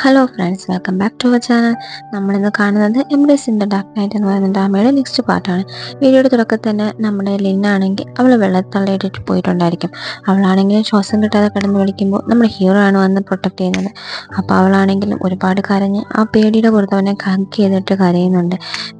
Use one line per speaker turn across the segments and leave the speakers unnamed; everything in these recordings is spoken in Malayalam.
Hello friends, welcome back to our channel. നമ്മളിന്ന് കാണുന്നത് embrace in the dark night എന്ന് പറയുന്ന ഡ്രാമയുടെ നെക്സ്റ്റ് പാർട്ടാണ്. വീഡിയോയുടെ തുടക്കത്തിൽ തന്നെ നമ്മുടെ ലിന്നാണെങ്കിൽ അവൾ വെള്ളത്തള്ളയിട്ടിട്ട് പോയിട്ടുണ്ടായിരിക്കും. അവളാണെങ്കിലും ശ്വാസം കിട്ടാതെ കിടന്ന് വിളിക്കുമ്പോൾ നമ്മുടെ ഹീറോ ആണ് വന്ന് പ്രൊട്ടക്ട് ചെയ്യുന്നത്. അപ്പോൾ അവളാണെങ്കിലും ഒരുപാട് കരഞ്ഞ് ആ പേടിയുടെ പുറത്തവനെ ഹഗ് ചെയ്തിട്ട് കരയുന്നുണ്ട്.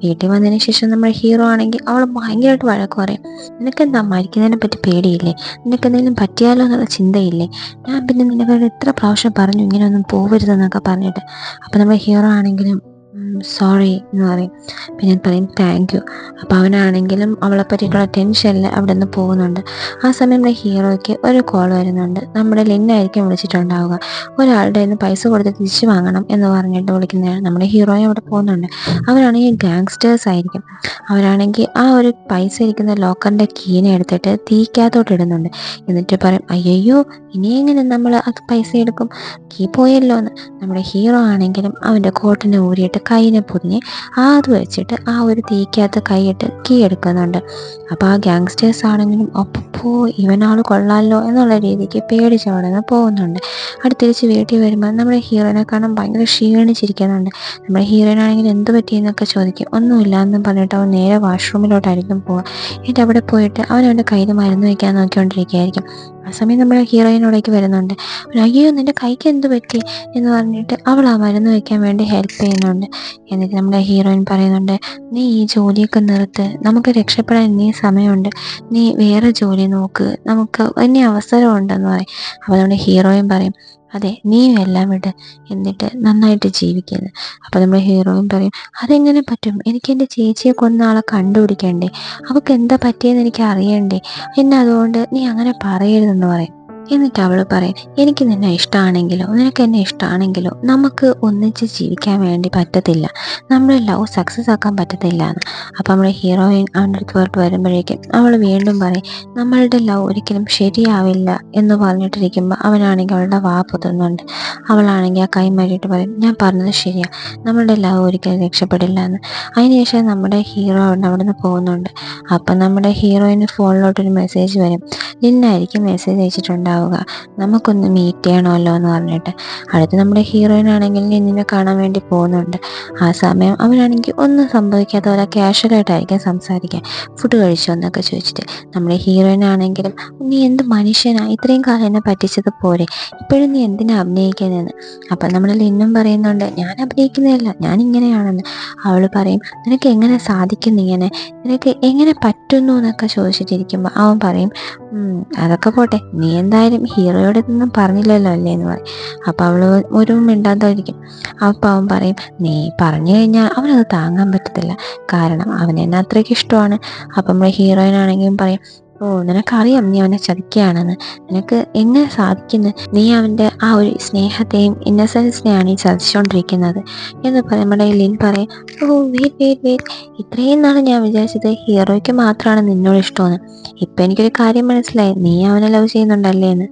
വീട്ടിൽ വന്നതിന് ശേഷം നമ്മുടെ ഹീറോ ആണെങ്കിൽ അവൾ ഭയങ്കരമായിട്ട് വഴക്ക് പറയും. നിനക്കെന്താ മരിക്കുന്നതിനെ പറ്റി പേടിയില്ലേ? നിനക്കെന്തെങ്കിലും പറ്റിയാലോ എന്നുള്ള ചിന്തയില്ലേ? ഞാൻ പിന്നെ നിനക്ക് എത്ര പ്രാവശ്യം പറഞ്ഞു ഇങ്ങനെയൊന്നും പോകരുതെന്നൊക്കെ പറഞ്ഞിട്ട്. അപ്പോൾ നമ്മുടെ ഹീറോ ആണെങ്കിലും സോറി എന്ന് പറയും. പിന്നെ പറയും താങ്ക് യു. അപ്പോൾ അവനാണെങ്കിലും അവളെ പറ്റിയിട്ടുള്ള ടെൻഷനിൽ അവിടെ നിന്ന് പോകുന്നുണ്ട്. ആ സമയം നമ്മുടെ ഹീറോയ്ക്ക് ഒരു കോൾ വരുന്നുണ്ട്. നമ്മുടെ ലിന്നായിരിക്കും വിളിച്ചിട്ടുണ്ടാവുക. ഒരാളുടെ നിന്ന് പൈസ കൊടുത്ത് തിരിച്ചു വാങ്ങണം എന്ന് പറഞ്ഞിട്ട് വിളിക്കുന്നതാണ്. നമ്മുടെ ഹീറോയും അവിടെ പോകുന്നുണ്ട്. അവരാണെങ്കിൽ ഗാങ്സ്റ്റേഴ്സ് ആയിരിക്കും. അവരാണെങ്കിൽ ആ ഒരു പൈസ ഇരിക്കുന്ന ലോക്കറിൻ്റെ കീനെ എടുത്തിട്ട് തീക്കകത്തോട്ട് ഇടുന്നുണ്ട്. എന്നിട്ട് പറയും, അയ്യോ ഇനി എങ്ങനെ നമ്മൾ അത് പൈസ എടുക്കും, കീ പോയല്ലോ എന്ന്. നമ്മുടെ ഹീറോ ആണെങ്കിലും അവൻ്റെ കോട്ടിനെ ഊരിയിട്ട് കൈനെ പൊതിഞ്ഞ് അത് വെച്ചിട്ട് ആ ഒരു തീക്കകത്ത് കൈയിട്ട് കീ എടുക്കുന്നുണ്ട്. അപ്പോൾ ആ ഗാങ്സ്റ്റേഴ്സ് ആണെങ്കിലും ഒപ്പോ ഇവനാൾ കൊള്ളാമല്ലോ എന്നുള്ള രീതിക്ക് പേടിച്ചവിടെ നിന്ന് പോകുന്നുണ്ട്. തിരിച്ച് വീട്ടിൽ വരുമ്പോൾ നമ്മുടെ ഹീറോയിനെ കാണാൻ ഭയങ്കര ക്ഷീണിച്ചിരിക്കുന്നുണ്ട്. നമ്മുടെ ഹീറോയിനാണെങ്കിൽ എന്ത് പറ്റിയെന്നൊക്കെ ചോദിക്കും. ഒന്നുമില്ല എന്നും പറഞ്ഞിട്ട് അവൻ നേരെ വാഷ്റൂമിലോട്ടായിരിക്കും പോവുക. എന്നിട്ട് അവിടെ പോയിട്ട് അവൻ്റെ കയ്യിൽ മരുന്ന് വയ്ക്കാൻ നോക്കിക്കൊണ്ടിരിക്കുകയായിരിക്കും. ആ സമയം നമ്മുടെ ഹീറോയിനോടേക്ക് വരുന്നുണ്ട്. അയ്യോ നിൻ്റെ കൈക്ക് എന്ത് പറ്റി എന്ന് പറഞ്ഞിട്ട് അവൾ ആ മരുന്ന് വയ്ക്കാൻ വേണ്ടി ഹെൽപ്പ് ചെയ്യുന്നുണ്ട്. എന്നിട്ട് നമ്മുടെ ഹീറോയിൻ പറയുന്നുണ്ട്, നീ ഈ ജോലിയൊക്കെ നിർത്ത്, നമുക്ക് രക്ഷപ്പെടാൻ ഇനി സമയമുണ്ട്, നീ വേറെ ജോലി നോക്ക്, നമുക്ക് ഇനി അവസരമുണ്ടെന്ന് പറയും. അപ്പോൾ നമ്മുടെ ഹീറോയിൻ പറയും, അതെ നീയും എല്ലാം വിട്, എന്നിട്ട് നന്നായിട്ട് ജീവിക്കുന്നത്. അപ്പോൾ നമ്മുടെ ഹീറോയിൻ പറയും, അതെങ്ങനെ പറ്റും, എനിക്ക് എൻ്റെ ചേച്ചിയെ കൊന്ന ആളെ കണ്ടുപിടിക്കണ്ടേ, അവൾക്ക് എന്താ പറ്റിയെന്ന് എനിക്ക് അറിയണ്ടേ, എന്നെ അതുകൊണ്ട് നീ അങ്ങനെ പറയരുതെന്ന് പറയും. എന്നിട്ട് അവൾ പറയും, എനിക്ക് നിന്നെ ഇഷ്ടമാണെങ്കിലോ നിനക്ക് എന്നെ ഇഷ്ടമാണെങ്കിലോ നമുക്ക് ഒന്നിച്ച് ജീവിക്കാൻ വേണ്ടി പറ്റത്തില്ല, നമ്മുടെ ലവ് സക്സസ് ആക്കാൻ പറ്റത്തില്ല എന്ന്. അപ്പം നമ്മുടെ ഹീറോയിൻ അവൻ്റെ അടുത്ത് പോയിട്ട് വരുമ്പോഴേക്കും അവൾ വീണ്ടും പറയും, നമ്മളുടെ ലവ് ഒരിക്കലും ശരിയാവില്ല എന്ന് പറഞ്ഞിട്ടിരിക്കുമ്പോൾ അവനാണെങ്കിൽ അവളുടെ വാ പൊത്തുന്നുണ്ട്. അവളാണെങ്കിൽ ആ കൈ മാറ്റിയിട്ട് പറയും, ഞാൻ പറഞ്ഞത് ശരിയാണ്, നമ്മളുടെ ലവ് ഒരിക്കലും രക്ഷപ്പെടില്ല എന്ന്. അതിനുശേഷം നമ്മുടെ ഹീറോ അവിടെ നിന്ന് പോകുന്നുണ്ട്. അപ്പം നമ്മുടെ ഹീറോയിന് ഫോണിലോട്ടൊരു മെസ്സേജ് വരും. ലിന്നായിരിക്കും മെസ്സേജ് അയച്ചിട്ടുണ്ടാവുക, നമുക്കൊന്ന് മീറ്റ് ചെയ്യണമല്ലോ എന്ന് പറഞ്ഞിട്ട്. അടുത്ത് നമ്മുടെ ഹീറോയിൻ ആണെങ്കിൽ ലിന്നിനെ കാണാൻ വേണ്ടി പോകുന്നുണ്ട്. ആ സമയം അവനാണെങ്കിൽ ഒന്നും സംഭവിക്കാത്ത പോലെ കാഷ്വലായിട്ടായിരിക്കും സംസാരിക്കാൻ, ഫുഡ് കഴിച്ചോ എന്നൊക്കെ ചോദിച്ചിട്ട്. നമ്മുടെ ഹീറോയിൻ ആണെങ്കിലും, നീ എന്ത് മനുഷ്യനാ, ഇത്രയും കാലം എന്നെ പറ്റിച്ചത് പോരെ, ഇപ്പോഴും നീ എന്തിനാ അഭിനയിക്കുന്നതെന്ന്. അപ്പം നമ്മൾ ലിന്നും പറയുന്നുണ്ട്, ഞാൻ അഭിനയിക്കുന്നതല്ല, ഞാൻ ഇങ്ങനെയാണെന്ന്. അവൾ പറയും, നിനക്ക് എങ്ങനെ സാധിക്കുന്നു ഇങ്ങനെ, നിനക്ക് എങ്ങനെ പറ്റുന്നു എന്നൊക്കെ ചോദിച്ചിട്ടിരിക്കുമ്പോൾ അവൻ പറയും, അതൊക്കെ പോട്ടെ, നീ എന്തായാലും ഹീറോയോട് ഇതൊന്നും പറഞ്ഞില്ലല്ലോ അല്ലേ എന്ന് പറയും. അപ്പോൾ അവൾ ഒരു മിണ്ടാതായിരിക്കും. അപ്പോൾ അവൻ പറയും, നീ പറഞ്ഞു കഴിഞ്ഞാൽ അവനത് താങ്ങാൻ പറ്റത്തില്ല, കാരണം അവനെന്നെ അത്രയ്ക്ക് ഇഷ്ടമാണ്. അപ്പം നമ്മുടെ ഹീറോയിനാണെങ്കിലും പറയും, ഓ നിനക്കറിയാം നീ അവനെ ചതിക്കുകയാണെന്ന്, നിനക്ക് എങ്ങനെ സാധിക്കുന്നു, നീ അവൻ്റെ ആ ഒരു സ്നേഹത്തെയും ഇന്നസെൻസിനെയാണ് ഈ ചതിച്ചുകൊണ്ടിരിക്കുന്നത് എന്ന് പറയുമ്പോൾ ലിൻ പറയും, ഓ വെയിറ്റ്, ഇത്രയും നാൾ ഞാൻ വിചാരിച്ചത് ഹീറോയ്ക്ക് മാത്രമാണ് നിന്നോട് ഇഷ്ടമെന്ന്, ഇപ്പം എനിക്കൊരു കാര്യം മനസ്സിലായി, നീ അവനെ ലവ് ചെയ്യുന്നുണ്ടല്ലേ എന്ന്.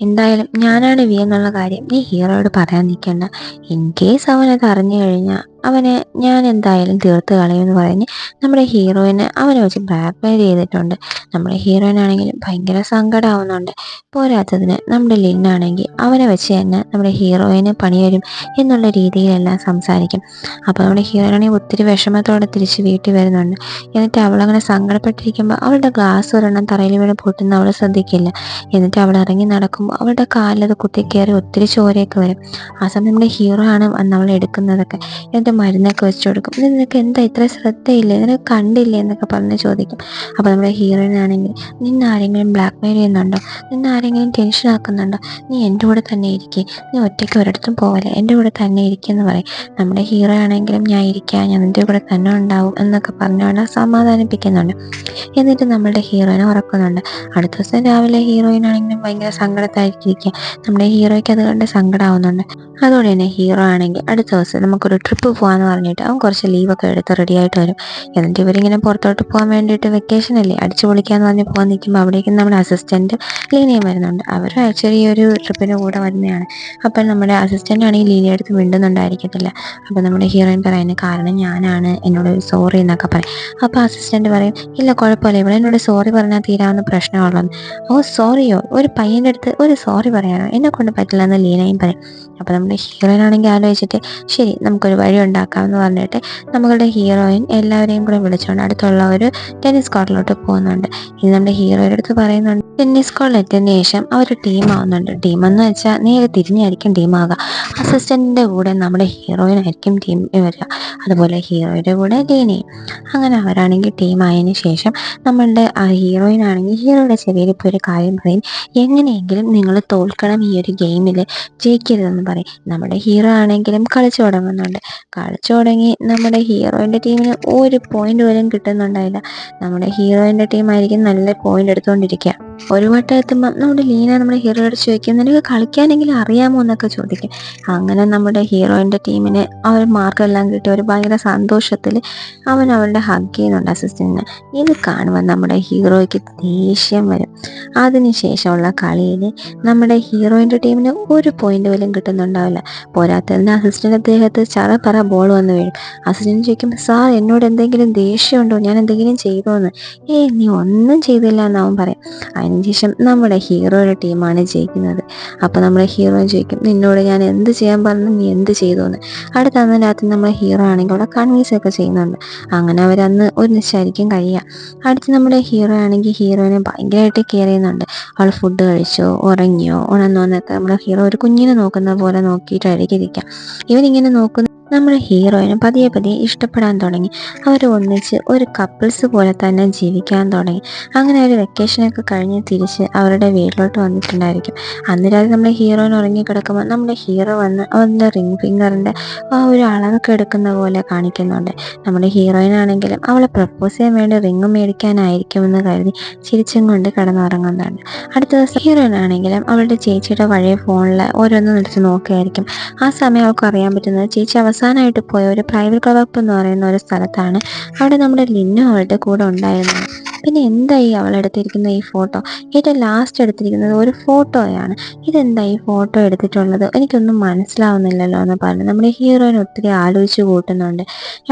എന്തായാലും ഞാനാണ് വി എന്നുള്ള കാര്യം നീ ഹീറോയോട് പറയാൻ നിൽക്കേണ്ട, ഇൻ കേസ് അവനത് അറിഞ്ഞു കഴിഞ്ഞാൽ അവനെ ഞാൻ എന്തായാലും തീർത്ത് കളയുമെന്ന് പറഞ്ഞ് നമ്മുടെ ഹീറോയിനെ അവനെ വെച്ച് ബ്ലാക്ക്മെയിൽ ചെയ്തിട്ടുണ്ട്. നമ്മുടെ ഹീറോയിനാണെങ്കിലും ഭയങ്കര സങ്കടമാവുന്നുണ്ട്. പോരാത്തതിന് നമ്മുടെ ലിന്നാണെങ്കിൽ അവനെ വെച്ച് തന്നെ നമ്മുടെ ഹീറോയിന് പണി വരും എന്നുള്ള രീതിയിലെല്ലാം സംസാരിക്കും. അപ്പോൾ നമ്മുടെ ഹീറോയിനാണെങ്കിൽ ഒത്തിരി വിഷമത്തോടെ തിരിച്ച് വീട്ടിൽ വരുന്നുണ്ട്. എന്നിട്ട് അവളങ്ങനെ സങ്കടപ്പെട്ടിരിക്കുമ്പോൾ അവളുടെ ഗ്ലാസ് ഒരെണ്ണം തറയിൽ വീണ് പൊട്ടുന്ന അവൾ ശ്രദ്ധിക്കില്ല. എന്നിട്ട് അവൾ ഇറങ്ങി നടക്കുമ്പോൾ അവളുടെ കാലിലത് കുത്തിക്കയറി ഒത്തിരി ചോരയൊക്കെ വരും. ആ സമയം നമ്മുടെ ഹീറോ ആണ് വന്ന് അവൾ എടുക്കുന്നതൊക്കെ. എന്നിട്ട് മരുന്നൊക്കെ വെച്ച് കൊടുക്കും. ഇത് നിനക്ക് എന്താ ഇത്ര ശ്രദ്ധയില്ലേ, നിനക്ക് കണ്ടില്ലേ എന്നൊക്കെ പറഞ്ഞ് ചോദിക്കും. അപ്പോൾ നമ്മുടെ ഹീറോയിനാണെങ്കിൽ, നിന്നെ ആരെങ്കിലും ബ്ലാക്ക്മെയിൽ ചെയ്യുന്നുണ്ടോ, നിന്നെ ആരെങ്കിലും ടെൻഷൻ ആക്കുന്നുണ്ടോ, നീ എൻ്റെ കൂടെ തന്നെ ഇരിക്കുക, നീ ഒറ്റയ്ക്ക് ഒരിടത്തും പോവല്ലേ, എൻ്റെ കൂടെ തന്നെ ഇരിക്കുമെന്ന് പറയും. നമ്മുടെ ഹീറോ ആണെങ്കിലും, ഞാൻ ഇരിക്കാം, ഞാൻ നിൻ്റെ കൂടെ തന്നെ ഉണ്ടാവും എന്നൊക്കെ പറഞ്ഞുകൊണ്ട് സമാധാനിപ്പിക്കുന്നുണ്ട്. എന്നിട്ട് നമ്മളുടെ ഹീറോയിനെ ഉറക്കുന്നുണ്ട്. അടുത്ത ദിവസം രാവിലെ ഹീറോയിനാണെങ്കിലും ഭയങ്കര സങ്കടത്തായിരിക്കും. നമ്മുടെ ഹീറോയ്ക്ക് അത് കണ്ട് സങ്കടമാവുന്നുണ്ട്. അതുകൊണ്ട് തന്നെ ഹീറോ ആണെങ്കിൽ അടുത്ത ദിവസം നമുക്കൊരു ട്രിപ്പ് പോകാമെന്ന് പറഞ്ഞിട്ട് അവൻ കുറച്ച് ലീവൊക്കെ എടുത്ത് റെഡിയായിട്ട് വരും. എന്നിട്ട് ഇവരിങ്ങനെ പുറത്തോട്ട് പോകാൻ വേണ്ടിയിട്ട് വെക്കേഷൻ അല്ലേ അടിച്ചു പൊളിക്കാന്ന് പറഞ്ഞ് പോകാൻ നിൽക്കുമ്പോൾ അവിടേക്കും നമ്മുടെ അസിസ്റ്റൻറ്റ് ലീനയും വരുന്നുണ്ട്. അവർ ആക്ച്വലി ഈ ഒരു ട്രിപ്പിന് കൂടെ വരുന്നതാണ്. അപ്പം നമ്മുടെ അസിസ്റ്റൻ്റ് ആണെങ്കിൽ ലീനയുടെ അടുത്ത് മിണ്ടുന്നുണ്ടായിരിക്കത്തില്ല. അപ്പം നമ്മുടെ ഹീറോയിൻ പറയുന്നത് കാരണം ഞാനാണ്, എന്നോട് സോറി എന്നൊക്കെ പറയും. അപ്പോൾ അസിസ്റ്റൻറ്റ് പറയും ഇല്ല കുഴപ്പമില്ല, ഇവിടെ എന്നോട് സോറി പറഞ്ഞാൽ തീരാവുന്ന പ്രശ്നമുള്ളൂ. ഓ സോറിയോ, ഒരു പയ്യൻ്റെ അടുത്ത് ഒരു സോറി പറയാനോ, എന്നെ കൊണ്ട് പറ്റില്ല എന്ന് ലീനയും പറയും. അപ്പോൾ നമ്മുടെ ഹീറോയിൻ ആണെങ്കിൽ ആലോചിച്ചിട്ട് ശരി നമുക്കൊരു വഴി ഉണ്ടാക്കാമെന്ന് പറഞ്ഞിട്ട് നമ്മളുടെ ഹീറോയിൻ എല്ലാവരെയും കൂടെ വിളിച്ചുകൊണ്ട് അടുത്തുള്ള ഒരു ടെന്നീസ് കോർട്ടിലോട്ട് പോകുന്നുണ്ട്. ഇത് നമ്മുടെ ഹീറോയുടെ അടുത്ത് പറയുന്നുണ്ട്. ടെന്നീസ് കോർട്ടിൽ എത്തിയതിന് ശേഷം അവർ ടീമാവുന്നുണ്ട്. ടീമെന്ന് വെച്ചാൽ നേരെ തിരിഞ്ഞായിരിക്കും ടീമാകുക. അസിസ്റ്റൻറ്റിൻ്റെ കൂടെ നമ്മുടെ ഹീറോയിനായിരിക്കും ടീം വരിക, അതുപോലെ ഹീറോയുടെ കൂടെ ലീനയും. അങ്ങനെ അവരാണെങ്കിൽ ടീമായതിനു ശേഷം നമ്മളുടെ ഹീറോയിൻ ആണെങ്കിൽ ഹീറോയുടെ ചെവിയിൽ ഇപ്പോൾ ഒരു കാര്യം പറയും, എങ്ങനെയെങ്കിലും നിങ്ങൾ തോൽക്കണം, ഈ ഒരു ഗെയിമിൽ ജയിക്കരുതെന്ന് പറയും. നമ്മുടെ ഹീറോ ആണെങ്കിലും കളിച്ചു തുടങ്ങുന്നുണ്ട്. കളിച്ചു തുടങ്ങി നമ്മുടെ ഹീറോയിൻ്റെ ടീമിന് ഒരു പോയിന്റ് പോലും കിട്ടുന്നുണ്ടായില്ല. നമ്മുടെ ഹീറോയിൻ്റെ ടീമായിരിക്കും നല്ല പോയിന്റ് എടുത്തുകൊണ്ടിരിക്കുക. ഒരു വട്ടം എത്തുമ്പോൾ നമ്മുടെ ലീന നമ്മുടെ ഹീറോയോട് ചോദിക്കും നിനക്ക് കളിക്കാനെങ്കിലും അറിയാമോ എന്നൊക്കെ ചോദിക്കും. അങ്ങനെ നമ്മുടെ ഹീറോയിൻ്റെ ടീമിന് ആ ഒരു മാർക്കെല്ലാം കിട്ടി ഒരു ഭയങ്കര സന്തോഷത്തിൽ അവൻ അവളുടെ ഹഗ് ചെയ്യുന്നുണ്ട് അസിസ്റ്റൻറ്റിന്. ഇത് കാണുമ്പോൾ നമ്മുടെ ഹീറോയ്ക്ക് ദേഷ്യം വരും. അതിനുശേഷമുള്ള കളിയിൽ നമ്മുടെ ഹീറോയിൻ്റെ ടീമിന് ഒരു പോയിന്റ് പോലും കിട്ടുന്നുണ്ടാവില്ല. പോരാത്തതിന് അസിസ്റ്റൻ്റ് അദ്ദേഹത്തെ ചറപറ ബോൾ വന്ന് വീഴും. അസിസ്റ്റൻറ്റ് ചോദിക്കും സാർ എന്നോട് എന്തെങ്കിലും ദേഷ്യമുണ്ടോ, ഞാൻ എന്തെങ്കിലും ചെയ്തോ എന്ന്. നീ ഒന്നും ചെയ്തില്ല എന്ന് അവൻ പറയും. അതിനുശേഷം നമ്മുടെ ഹീറോയുടെ ടീമാണ് ജയിക്കുന്നത്. അപ്പോൾ നമ്മുടെ ഹീറോ ചോദിക്കും നിന്നോട് ഞാൻ എന്ത് ചെയ്യാൻ പറഞ്ഞു, നീ എന്ത് ചെയ്തു എന്ന്. അടുത്ത അന്ന് രാത്രി നമ്മുടെ ഹീറോ ആണെങ്കിൽ അവിടെ കൺവീൻസൊക്കെ ചെയ്യുന്നുണ്ട്. അങ്ങനെ അവരന്ന് ഒന്നിച്ചായിരിക്കും കഴിയുക. അടുത്ത് നമ്മുടെ ഹീറോ ആണെങ്കിൽ ഹീറോയിനെ ഭയങ്കരമായിട്ട് കെയർ ചെയ്യുന്നുണ്ട്. അവൾ ഫുഡ് കഴിച്ചോ, ഉറങ്ങിയോ, ഉണർന്നോ എന്നൊക്കെ നമ്മുടെ ഹീറോ ഒരു കുഞ്ഞിനെ നോക്കുന്ന പോലെ നോക്കിയിട്ടായിരിക്കും ഇരിക്കാം. ഇവനിങ്ങനെ നോക്കുന്ന നമ്മുടെ ഹീറോയിന് പതിയെ പതിയെ ഇഷ്ടപ്പെടാൻ തുടങ്ങി. അവർ ഒന്നിച്ച് ഒരു കപ്പിൾസ് പോലെ തന്നെ ജീവിക്കാൻ തുടങ്ങി. അങ്ങനെ ഒരു വെക്കേഷനൊക്കെ കഴിഞ്ഞ് തിരിച്ച് അവരുടെ വീട്ടിലോട്ട് വന്നിട്ടുണ്ടായിരിക്കും. അന്ന് രാത്രി നമ്മുടെ ഹീറോയിൻ ഉറങ്ങിക്കിടക്കുമ്പോൾ നമ്മുടെ ഹീറോ വന്ന് അവൻ്റെ റിംഗ് ഫിംഗറിൻ്റെ ആ ഒരു അളവൊക്കെ എടുക്കുന്ന പോലെ കാണിക്കുന്നുണ്ട്. നമ്മുടെ ഹീറോയിനാണെങ്കിലും അവളെ പ്രപ്പോസ് ചെയ്യാൻ വേണ്ടി റിംഗ് മേടിക്കാനായിരിക്കുമെന്ന് കരുതി ചിരിച്ചും കൊണ്ട് കിടന്നുറങ്ങുന്നുണ്ട്. അടുത്ത ദിവസം ഹീറോയിൻ ആണെങ്കിലും അവളുടെ ചേച്ചിയുടെ പഴയ ഫോണിൽ ഓരോന്നും എടുത്ത് നോക്കുകയായിരിക്കും. ആ സമയം അവൾക്ക് അറിയാൻ പറ്റുന്നത് ചേച്ചി അവസാനമായിട്ട് പോയ ഒരു പ്രൈവറ്റ് ക്ലബ് എന്ന് പറയുന്ന ഒരു സ്ഥലത്താണ്. അവിടെ നമ്മുടെ ലിന്നു അവളുടെ കൂടെ ഉണ്ടായിരുന്നത്. പിന്നെ എന്തായി അവളെടുത്തിരിക്കുന്ന ഈ ഫോട്ടോ, ഏറ്റവും ലാസ്റ്റ് എടുത്തിരിക്കുന്നത് ഒരു ഫോട്ടോയാണ്. ഇതെന്താ ഈ ഫോട്ടോ എടുത്തിട്ടുള്ളത്, എനിക്കൊന്നും മനസ്സിലാവുന്നില്ലല്ലോ എന്ന് പറഞ്ഞ് നമ്മുടെ ഹീറോയിൻ ഒത്തിരി ആലോചിച്ച് കൂട്ടുന്നുണ്ട്.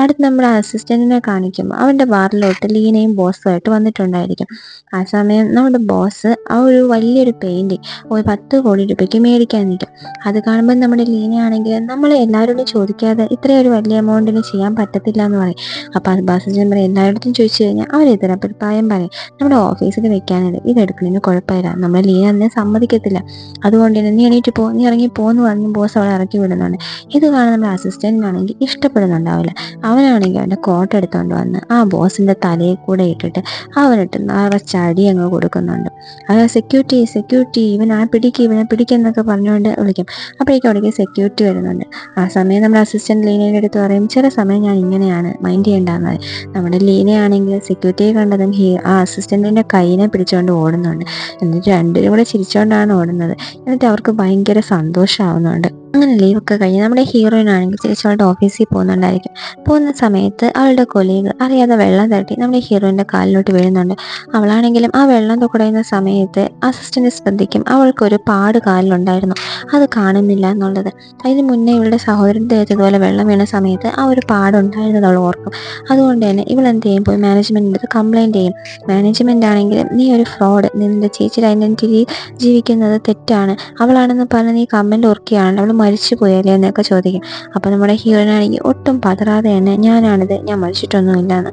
അടുത്ത് നമ്മുടെ അസിസ്റ്റൻറ്റിനെ കാണിക്കുമ്പോൾ അവൻ്റെ ബാറിലോട്ട് ലീനയും ബോസുമായിട്ട് വന്നിട്ടുണ്ടായിരിക്കും. ആ സമയം നമ്മുടെ ബോസ് ആ ഒരു വലിയൊരു പെയിൻറ്റിങ് ഒരു 10 കോടി രൂപയ്ക്ക് മേടിക്കാൻ നിൽക്കും. അത് കാണുമ്പോൾ നമ്മുടെ ലീനയാണെങ്കിൽ നമ്മൾ എല്ലാവരോടും ചോദിക്കാതെ ഇത്രയും ഒരു വലിയ എമൗണ്ടിന് ചെയ്യാൻ പറ്റത്തില്ല എന്ന് പറയും. അപ്പോൾ അത് അസിസ്റ്റൻറ്റ് പറയും എല്ലായിടത്തും ചോദിച്ചു കഴിഞ്ഞാൽ അവർ ഇതിനഭിപ്രായം പറയും, നമ്മുടെ ഓഫീസിൽ വെക്കാനില്ല, ഇതെടുക്കുന്നതിന് കുഴപ്പമില്ല. നമ്മൾ ലീന അതിനെ സമ്മതിക്കത്തില്ല, അതുകൊണ്ട് തന്നെ നീ എണീറ്റ് പോ, നീ ഇറങ്ങി പോന്ന് പറഞ്ഞ് ബോസ് അവളെ ഇറക്കി വിടുന്നുണ്ട്. ഇത് കാണാൻ നമ്മുടെ അസിസ്റ്റൻറ്റിനാണെങ്കിൽ ഇഷ്ടപ്പെടുന്നുണ്ടാവില്ല. അവനാണെങ്കിൽ അവൻ്റെ കോട്ട് എടുത്തുകൊണ്ട് വന്ന് ആ ബോസിൻ്റെ തലയിൽ കൂടെ ഇട്ടിട്ട് അവനിട്ട് നിറച്ചടി അങ്ങ് കൊടുക്കുന്നുണ്ട്. അത് സെക്യൂരിറ്റി ഇവനെ പിടിക്കുന്നൊക്കെ പറഞ്ഞുകൊണ്ട് വിളിക്കും. അപ്പോഴേക്കും അവിടേക്ക് സെക്യൂരിറ്റി വരുന്നുണ്ട്. ആ സമയം നമ്മുടെ അസിസ്റ്റൻറ്റ് ലീനയുടെ അടുത്ത് പറയും ചില സമയം ഞാൻ ഇങ്ങനെയാണ്, മൈൻഡ് ചെയ്യേണ്ടെന്ന് പറയും. നമ്മുടെ ലീനയാണെങ്കിൽ സെക്യൂരിറ്റിയെ കണ്ടതും ആ അസിസ്റ്റൻറ്റിൻ്റെ കൈയിനെ പിടിച്ചുകൊണ്ട് ഓടുന്നുണ്ട്. എന്നിട്ട് രണ്ടുപേരും കൂടെ ചിരിച്ചുകൊണ്ടാണ് ഓടുന്നത്. എന്നിട്ട് അവർക്ക് ഭയങ്കര സന്തോഷമാവുന്നുണ്ട്. അങ്ങനെ ലീവൊക്കെ കഴിഞ്ഞ് നമ്മുടെ ഹീറോയിൻ ആണെങ്കിൽ തിരിച്ച് അവളുടെ ഓഫീസിൽ പോകുന്നുണ്ടായിരിക്കും. പോകുന്ന സമയത്ത് അവളുടെ കൊലീഗ് അറിയാതെ വെള്ളം തട്ടി നമ്മുടെ ഹീറോയിൻ്റെ കാലിലോട്ട് വീഴുന്നുണ്ട്. അവളാണെങ്കിലും ആ വെള്ളം കുടയുന്ന സമയത്ത് അസിസ്റ്റൻറ്റ് ശ്രദ്ധിക്കും അവൾക്കൊരു പാട് കാലിലുണ്ടായിരുന്നു, അത് കാണുന്നില്ല എന്നുള്ളത്. അതിന് മുന്നേ ഇവളുടെ സഹോദരൻ്റെ ദേഹത്ത് ഇതുപോലെ വെള്ളം വീണ സമയത്ത് ആ ഒരു പാടുണ്ടായിരുന്നത് അവൾ ഓർക്കും. അതുകൊണ്ട് തന്നെ ഇവൾ എന്ത് ചെയ്യും, പോയി മാനേജ്മെൻറ്റിൻ്റെ അടുത്ത് കംപ്ലയിൻറ്റ് ചെയ്യും. മാനേജ്മെൻ്റ് ആണെങ്കിലും നീ ഒരു ഫ്രോഡ്, നിൻ്റെ ചേച്ചിയുടെ ഐഡൻറ്റിറ്റി ജീവിക്കുന്നത് തെറ്റാണ്, അവളാണെന്ന് പറഞ്ഞ് നീ കമൻറ്റ് ഓർക്കുകയാണ്, അവൾ മരിച്ചു പോയല്ലേ എന്നൊക്കെ ചോദിക്കും. അപ്പോൾ നമ്മുടെ ഹീറോയിനാണെങ്കിൽ ഒട്ടും പതറാതെ തന്നെ ഞാൻ മരിച്ചിട്ടൊന്നുമില്ല എന്ന്.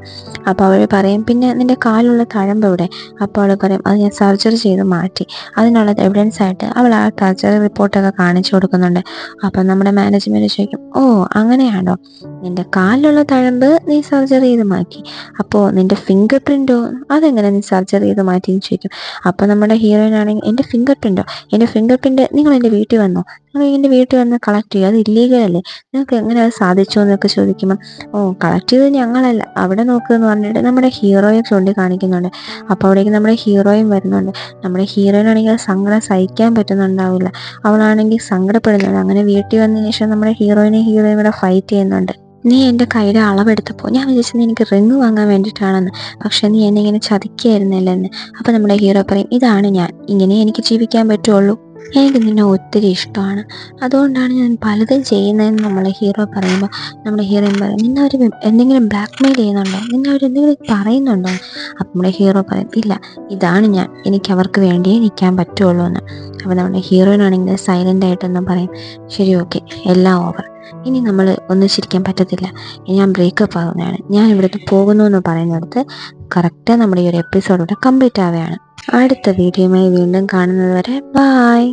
അപ്പോൾ അവൾ പറയും പിന്നെ നിൻ്റെ കാലുള്ള തഴമ്പ് എവിടെ? അപ്പോൾ അവൾ പറയും അത് ഞാൻ സർജറി ചെയ്ത് മാറ്റി. അതിനുള്ള എവിഡൻസ് ആയിട്ട് അവൾ ആ സർജറി റിപ്പോർട്ടൊക്കെ കാണിച്ചു കൊടുക്കുന്നുണ്ട്. അപ്പം നമ്മുടെ മാനേജ്മെൻറ്റ് ചോദിക്കും ഓ അങ്ങനെയാണോ, നിൻ്റെ കാലിലുള്ള തഴമ്പ് നീ സർജറി ചെയ്ത് മാറ്റി, അപ്പോൾ നിൻ്റെ ഫിംഗർ പ്രിൻറ്റോ, അതെങ്ങനെ നീ സർജറി ചെയ്ത് മാറ്റിയെന്ന് ചോദിക്കും. അപ്പോൾ നമ്മുടെ ഹീറോയിൻ ആണെങ്കിൽ എൻ്റെ ഫിംഗർ പ്രിൻറ്റ് നിങ്ങൾ എൻ്റെ വീട്ടിൽ വന്നോ, നിങ്ങൾ എൻ്റെ വീട്ടിൽ വന്ന് കളക്ട് ചെയ്യുക, അത് ഇല്ലീഗലല്ലേ, നിങ്ങൾക്ക് എങ്ങനെ അത് സാധിച്ചു എന്നൊക്കെ ചോദിക്കുമ്പോൾ ഓ കളക്ട് ചെയ്തത് ഞങ്ങളല്ല, അവിടെ നോക്കുമെന്ന് പറഞ്ഞിട്ട് നമ്മുടെ ഹീറോയെ ചൂണ്ടിക്കാണിക്കുന്നുണ്ട്. അപ്പോൾ അവിടേക്ക് നമ്മുടെ ഹീറോയും വരുന്നുണ്ട്. നമ്മുടെ ഹീറോയിനാണെങ്കിൽ സങ്കടം സഹിക്കാൻ പറ്റുന്നുണ്ടാവില്ല, അവളാണെങ്കിൽ സങ്കടപ്പെടുന്നുണ്ട്. അങ്ങനെ വീട്ടിൽ വന്നതിന് ശേഷം നമ്മുടെ ഹീറോയും കൂടെ ഫൈറ്റ് ചെയ്യുന്നുണ്ട്. നീ എൻ്റെ കൈയുടെ അളവെടുത്തപ്പോൾ ഞാൻ വിചാരിച്ചത് എനിക്ക് റിങ് വാങ്ങാൻ വേണ്ടിയിട്ടാണെന്ന്, പക്ഷെ നീ എന്നെ ഇങ്ങനെ ചതിക്കുകയായിരുന്നല്ലെന്ന്. അപ്പോൾ നമ്മുടെ ഹീറോ പറയും, ഇതാണ് ഞാൻ, ഇങ്ങനെ എനിക്ക് ജീവിക്കാൻ പറ്റുള്ളൂ, എനിക്ക് നിന്നെ ഒത്തിരി ഇഷ്ടമാണ്, അതുകൊണ്ടാണ് ഞാൻ പലതും ചെയ്യുന്നതെന്ന് നമ്മളെ ഹീറോ പറയുമ്പോൾ നമ്മുടെ ഹീറോയിൻ പറയും, നിന്നെ അവർ എന്തെങ്കിലും ബ്ലാക്ക് മെയിൽ ചെയ്യുന്നുണ്ടോ, നിന്നെ അവരെന്തെങ്കിലും പറയുന്നുണ്ടോ? അപ്പം നമ്മുടെ ഹീറോ പറയും, ഇല്ല, ഇതാണ് ഞാൻ, എനിക്ക് അവർക്ക് വേണ്ടിയേ നിൽക്കാൻ പറ്റുള്ളൂ എന്ന്. അപ്പോൾ നമ്മുടെ ഹീറോയിനാണെങ്കിൽ സൈലൻ്റ് ആയിട്ടൊന്നും പറയും, ശരി, ഓക്കെ, എല്ലാം ഓവർ, ഇനി നമ്മൾ ഒന്നിച്ചിരിക്കാൻ പറ്റത്തില്ല, ഇനി ഞാൻ ബ്രേക്കപ്പ് ആകുന്നതാണ്, ഞാൻ ഇവിടുന്ന് പോകുന്നു എന്ന് പറയുന്നിടത്ത് കറക്റ്റ് നമ്മുടെ ഈ ഒരു എപ്പിസോഡോടെ കംപ്ലീറ്റ് ആവുകയാണ്. അടുത്ത വീഡിയോയുമായി വീണ്ടും കാണുന്നത് വരെ ബായ്.